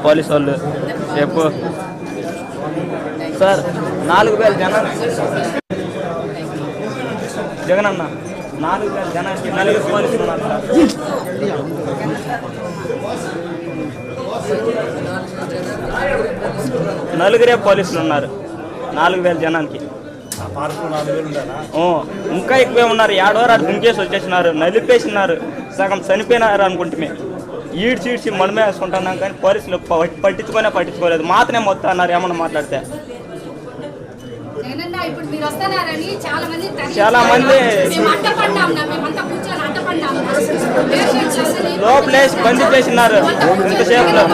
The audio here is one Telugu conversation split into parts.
పోలీసు వాళ్ళు రేపు సార్ 4,000 జనాలు జగన్ అన్న 4,000 జనానికి 4 పోలీసులు ఉన్నారు సార్ 4 పోలీసులు ఉన్నారు 4,000 జనానికి ఇంకా ఎక్కువే ఉన్నారు 7 వారు అటు దుంకేసి వచ్చేసినారు నలిపేసినారు సగం చనిపోయినారు అనుకుంటే ఈడ్చి చీడ్చి మనమే వేసుకుంటున్నాం కానీ పోలీసులు పట్టించుకోలేదు మాత్రమే మొత్తం అన్నారు ఏమన్నా మాట్లాడితే చాలా మంది లోపలేసి బందీ చేసినారు ఇంతసేపులో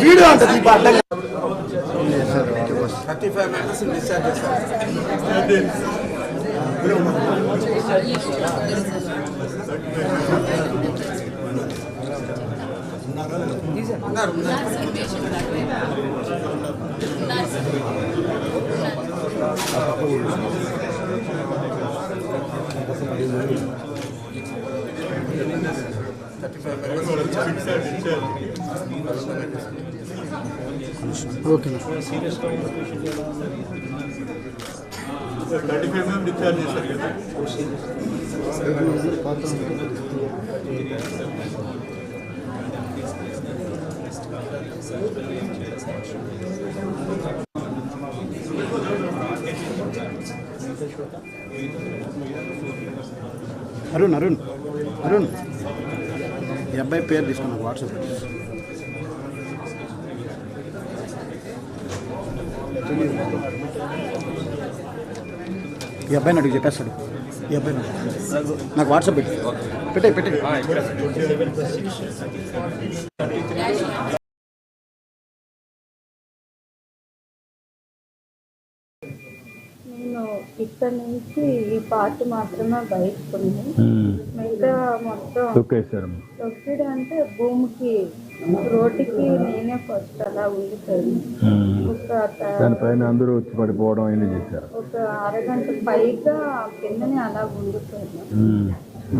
వీడియో ఉంటుంది 35 మెంబర్స్ డిశ్చార్జ్ చేస్తారు. ఓకే 35 మేము డిశ్చార్జ్ చేశారు కదా. అరుణ్ అరుణ్ అరుణ్ ఈ అబ్బాయి పేరు తీసుకున్నాను వాట్సాప్ ఈ అబ్బాయిని అడిగి చెప్పేస్తాడు ఈ అబ్బాయి నాకు వాట్సాప్ పెట్టే నేను ఇక్కడ నుంచి ఈ పార్ట్ మాత్రమే బయటకుంది మిగతా మొత్తం తొక్కిడు అంటే భూమికి రోడ్డుకి నేనే ఫస్ట్ అలా ఉండిపోయింది. దానిపైన అందరూ వచ్చి పడిపోవడం ఏం చేశారు. ఒక అరగంట పైగా కిందనే అలా ఉండిపోయింది.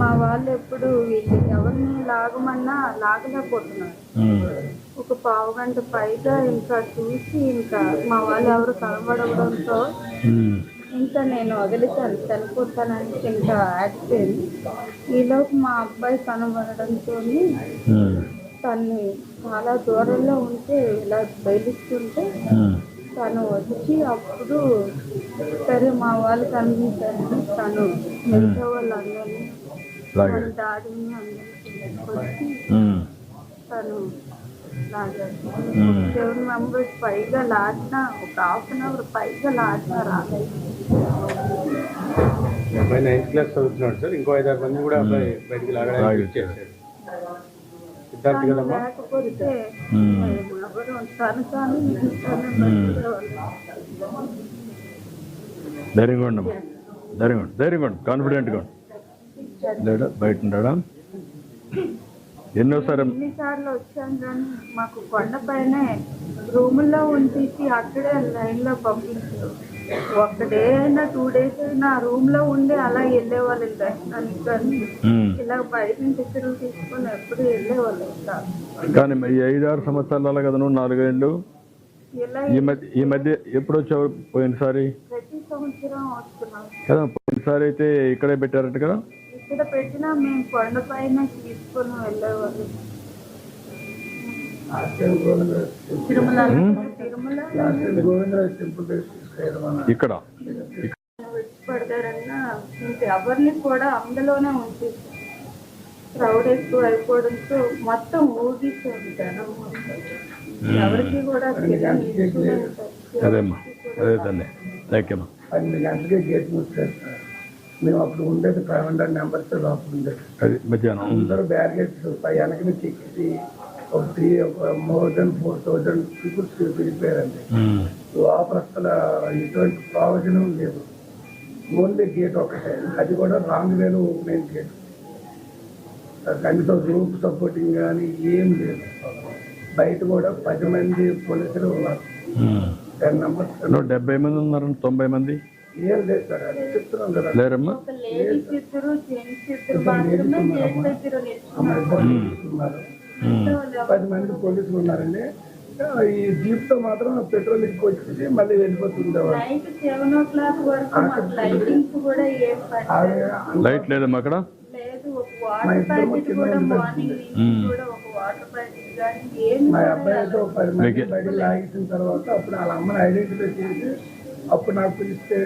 మా వాళ్ళు ఎప్పుడు వీళ్ళు ఎవరిని లాగమన్నా లాగలేకపోతున్నారు. ఒక పావు గంట పైగా ఇంకా చూసి ఇంకా మా వాళ్ళు ఎవరు కనబడడంతో ఇంకా నేను వదిలితాను చనిపోతానంటే ఇంకా ఆగిపోయింది. ఈలోపు మా అబ్బాయి కనబడడంతో తన్ని చాలా దూరంలో ఉంటే ఇలా బయలుస్తుంటే తను వచ్చి అప్పుడు సరే మా వాళ్ళు కనిపించారు, తను మిగతా వాళ్ళందరినీ లాగే. వాళ్ళ డాడీని అందరినీ వచ్చి తను లాగారు. 7 మెంబర్స్ పైగా లాడినా ఒక హాఫ్ అన్ అవర్ పైగా లాడినా రాలేదు. అబ్బాయి 9th క్లాస్ చదువుతున్నాడు సార్. ఇంకో 5-6 మంది కూడా అబ్బాయి బయటికి లాగడానికి ఇచ్చేసాడు. సిద్ధార్థ్ కదమ్మా. లేకపోతే ఎవరు తను కానీ ధైర్యంగా ఉండమ్మా, ధైర్యంగా ఉండు, కాన్ఫిడెంట్గా ఉండు. లేడా బయట ఉన్నాడా? ఎన్నోసారి ఎన్నిసార్లు వచ్చాను కానీ మాకు కొండపైనే రూముల్లో ఉంచేసి అక్కడే లైన్ లో పంపించారు. ఒక డే అయినా 2 days అయినా రూమ్ లో ఉండి అలా వెళ్ళేవాళ్ళు దర్శనానికి, కానీ ఇలా బయట నుంచి టికెట్లు తీసుకొని ఎప్పుడు వెళ్ళేవాళ్ళు కాదు. కానీ ఈ 5-6 సంవత్సరాలు అలా కదా, నువ్వు 4 ఏళ్ళు ఇలా ఈ మధ్య ఎప్పుడు వచ్చావు? పోయినసారి ప్రతి సంవత్సరం వస్తున్నాం కదా, పోయినసారి అయితే ఇక్కడే పెట్టారట కదా. ఇక్కడ పెట్టినా మేము కొండపైన తీసుకొని వెళ్ళేవాళ్ళు. తిరుమల ఇక్కడ పడతారన్నా ఇంకెవరిని కూడా అందులోనే ఉంచేసి క్రౌడ్ ఎక్కువ అయిపోవడంతో మొత్తం ఊగిస్తుంది జనం మొత్తం. ఎవరికి కూడా అదేమ్మా, అదే తల్లి. థ్యాంక్ యూ అమ్మా. 12 గంటలకే గేట్ మూస్తారు సార్. మేము అప్పుడు ఉండేది 500 మెంబర్స్ లోపల ఉండేది. అది మధ్యాహ్నం అందరూ బ్యారిగేట్స్ వెనక నుంచి ఎక్కిసి ఒక మోర్ దెన్ 4000 పీపుల్స్ వెళ్ళిపోయారండి. లోపల అసలు ఎటువంటి ప్రయోజనం లేదు. ఓన్లీ గేట్ ఒకటే, అది కూడా రాంగ్ వేలో ఓపెన్ అయిన గేట్. కనీసం రూప్ సపోర్టింగ్ కానీ ఏం లేదు. బయట కూడా 10 మంది పోలీసులు ఉన్నారు. 10 మెంబర్స్ 70 మంది ఉన్నారు, 90 మంది ఏం లేదు సార్. అది చెప్తున్నాం కదా. లేరమ్మా? ఒక లేడీస్ ఇద్దరు జెంట్స్ ఇద్దరు మాత్రమే గేట్ దగ్గర ఉన్నారు. 10 మంది పోలీసులు ఉన్నారండి. ఈ జీప్ తో మాత్రం పెట్రోల్ ఎక్కువ వచ్చేసి మళ్ళీ వెళ్ళిపోతుండేవాళ్ళు. నైట్ 7 o'clock వరకు మాకు లైటింగ్స్ కూడా ఏం పట్టారు లైట్ లేదమ్మా అక్కడ? లేదు. ఒక వాటర్ ప్యాకెట్ కూడా మార్నింగ్ నుంచి కూడా ఒక వాటర్ ప్యాకెట్ కానీ ఏమి మా అబ్బాయితో 10 మంది బయట లాగేసిన తర్వాత అప్పుడు వాళ్ళ అమ్మని ఐడెంటిఫై చేసి అప్పుడు నాకు పిలిస్తే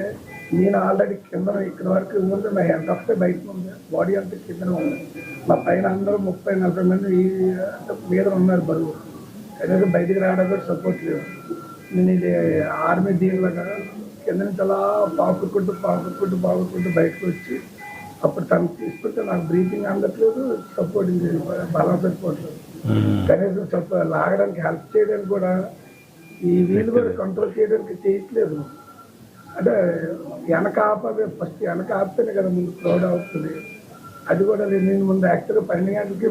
నేను ఆల్రెడీ కింద ఇక్కడ వరకు ఉంది. నా హెడ్ ఒకటే బయట ఉంది, బాడీ అంతా కింద ఉంది. మా పైన అందరూ 30-40 మంది మీద ఉన్నారు బరువు. అనేది బయటికి రావడానికి కూడా సపోర్ట్ లేదు. నేను ఇది ఆర్మీ దీనిలాగా కింద నుంచి అలా పాకుకుంటూ బయటకు వచ్చి అప్పుడు తను తీసుకుంటే నాకు బ్రీతింగ్ అందట్లేదు, సపోర్టింగ్ బలం సరిపోవట్లేదు. కనీసం లాగడానికి హెల్ప్ చేయడానికి కూడా ఈ వీళ్ళు కూడా కంట్రోల్ చేయడానికి చేయట్లేదు. అంటే వెనక ఆపదే, ఫస్ట్ వెనక ఆపితేనే కదా ముందు క్రౌడ్ అవుతుంది. అది కూడా నేను ముందు యాక్చువల్గా 12 గంటలకి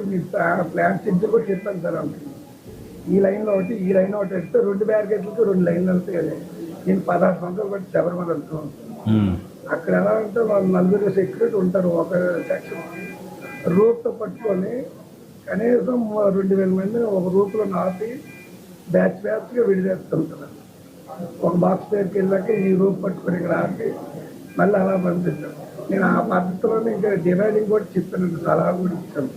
ప్లాన్ షెడ్యూల్ కూడా చెప్పాను సార్. అంటే ఈ లైన్లో ఒకటి ఈ లైన్ ఒకటి వెళ్తే 2 బ్యారికేడ్లకి 2 లైన్లు వెళ్తాయి కదా. నేను 16 సంవత్సరాలు బట్టి శబరిమల వెళ్తున్నాను. అక్కడ ఎలా అంటే వాళ్ళు 4 సెక్యూరిటీ ఉంటారు. ఒక సెక్షన్ రూప్తో పట్టుకొని కనీసం 2000 మందిని ఒక రూప్లో నాపి బ్యాచ్గా విడిచేస్తుంటారు. ఒక బాక్స్ దగ్గరికి వెళ్ళాక ఈ రూప్ పట్టుకొని ఇక్కడ ఆపి మళ్ళీ అలా పంపిస్తాను. నేను ఆ పద్ధతిలోనే ఇంకా డివైడింగ్ కూడా చెప్పాను, సలహా కూడా ఇచ్చాను.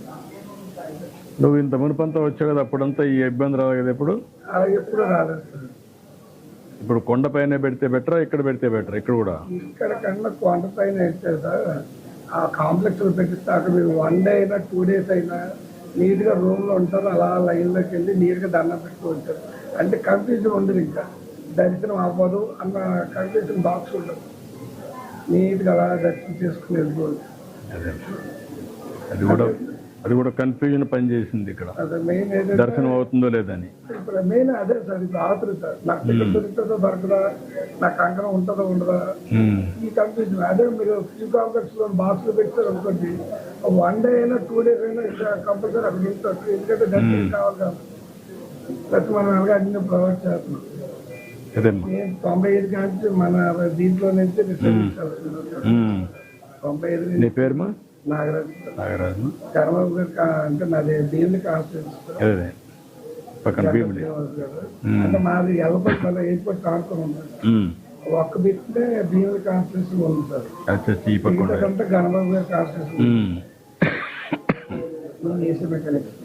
నువ్వు ఇంత మునుపంతా వచ్చావు కదా, అప్పుడంతా ఈ ఇబ్బంది రాదు కదా. ఇప్పుడు అలా ఎప్పుడు రాలేదు సార్. ఇప్పుడు కొండపైన పెడితే బెటరా, ఇక్కడ పెడితే బెటరా? ఇక్కడ కూడా ఇక్కడ కన్నా కొండ పైన అయితే సార్ ఆ కాంప్లెక్స్లో పెట్టిస్తే అక్కడ మీరు 1 day అయినా 2 days అయినా నీట్గా రూమ్లో ఉంటారు. అలా లైన్లోకి వెళ్ళి నీట్గా దండం పెట్టుకు ఉంటారు. అంటే కన్ఫ్యూజన్ ఉండదు, ఇంకా దర్శనం అవ్వదు అన్న కన్ఫ్యూజన్ బాక్స్ ఉండదు. నీట్గా అలా దర్శనం చేసుకుని వెళ్ళిపోవచ్చు. అది కూడా కన్ఫ్యూజన్ పని చేసింది ఇక్కడ. అదే మెయిన్ ఏదైతే దర్శనం అవుతుందో లేదని. ఇప్పుడు మెయిన్ అదే సార్. ఇప్పుడు ఆతృత నాకు టికెట్ దొరుకుతుందో దొరకదా, నాకు కంకణం ఉంటుందో ఉండదా, ఈ కన్ఫ్యూజన్. అదే మీరు ఫ్యూ కాంప్లెక్స్ లో బాక్స్లో పెట్టారు అనుకోండి, 1 day అయినా 2 days అయినా కంపల్సరీ అక్కడ ఉంటారు. ఎందుకంటే దర్శనం కావాలి కాబట్టి ప్రతి మనం అలాగే అన్ని ప్రొవైడ్ చేస్తున్నాం. నేను 95 కానీ మన దీంట్లో నుంచి రిసర్వ్ 95. నీ పేరుమా? నాగరాజు. చంద్రబాబు గారు అంటే నాది దీన్ని కాన్స్టిట్యూన్సీ పక్కన అంటే మాది ఎల్లపల్లి మన ఎయిర్పోర్ట్ కానుకొని ఉంది. ఒక్క బిట్టే భీముల కాన్స్టిట్యూన్సీ ఉంది సార్. అంటే గణబాబు గారి కాన్స్టిట్యూన్సీ ఏసీ మెకానిక్స్.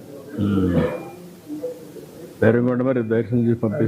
ధైర్యంగా మరి దర్శనం చేసి పంపిస్తాను.